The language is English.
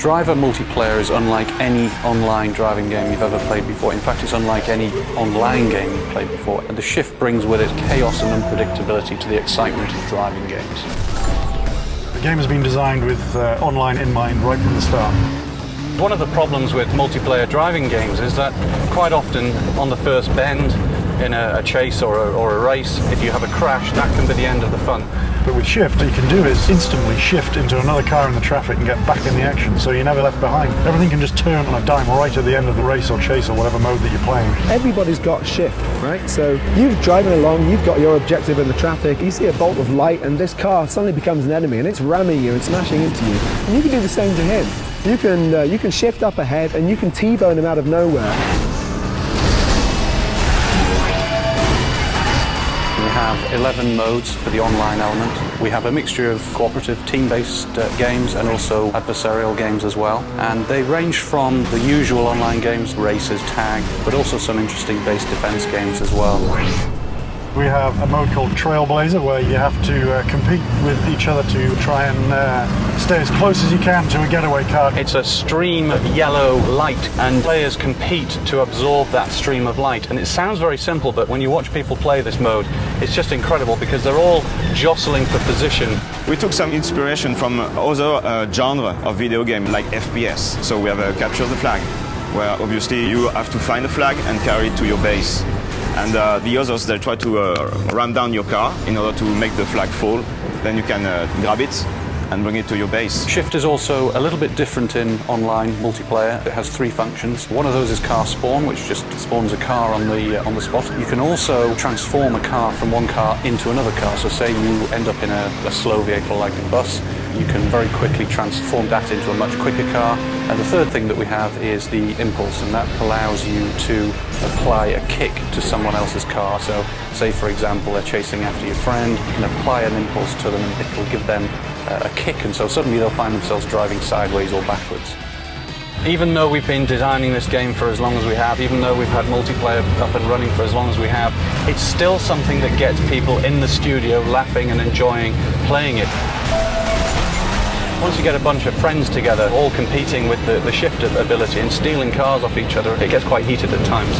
Driver multiplayer is unlike any online driving game you've ever played before. In fact, it's unlike any online game you've played before. And the Shift brings with it chaos and unpredictability to the excitement of driving games. The game has been designed with online in mind right from the start. One of the problems with multiplayer driving games is that quite often on the first bend in a chase or a race, if you have a crash, that can be the end of the fun. But with Shift, what you can do is instantly shift into another car in the traffic and get back in the action, so you're never left behind. Everything can just turn on a dime right at the end of the race or chase or whatever mode that you're playing. Everybody's got Shift, right? So you're driving along, you've got your objective in the traffic, you see a bolt of light and this car suddenly becomes an enemy and it's ramming you and smashing into you. And you can do the same to him. You can shift up ahead and you can T-bone him out of nowhere. We have 11 modes for the online element. We have a mixture of cooperative, team-based games and also adversarial games as well. And they range from the usual online games, races, tag, but also some interesting base defense games as well. We have a mode called Trailblazer where you have to compete with each other to try and stay as close as you can to a getaway car. It's a stream of yellow light and players compete to absorb that stream of light. And it sounds very simple, but when you watch people play this mode, it's just incredible because they're all jostling for position. We took some inspiration from other genre of video game like FPS. So we have Capture the Flag, where obviously you have to find a flag and carry it to your base. And the others, they try to ram down your car in order to make the flag fall. Then you can grab it and bring it to your base. Shift is also a little bit different in online multiplayer. It has 3 functions. One of those is car spawn, which just spawns a car on the spot. You can also transform a car from one car into another car. So say you end up in a slow vehicle like a bus, you can very quickly transform that into a much quicker car. And the third thing that we have is the impulse, and that allows you to apply a kick to someone else's car. So say, for example, they're chasing after your friend, you can apply an impulse to them and it will give them a kick, and so suddenly they'll find themselves driving sideways or backwards. Even though we've been designing this game for as long as we have, even though we've had multiplayer up and running for as long as we have, it's still something that gets people in the studio laughing and enjoying playing it. Once you get a bunch of friends together, all competing with the shift ability and stealing cars off each other, it gets quite heated at times.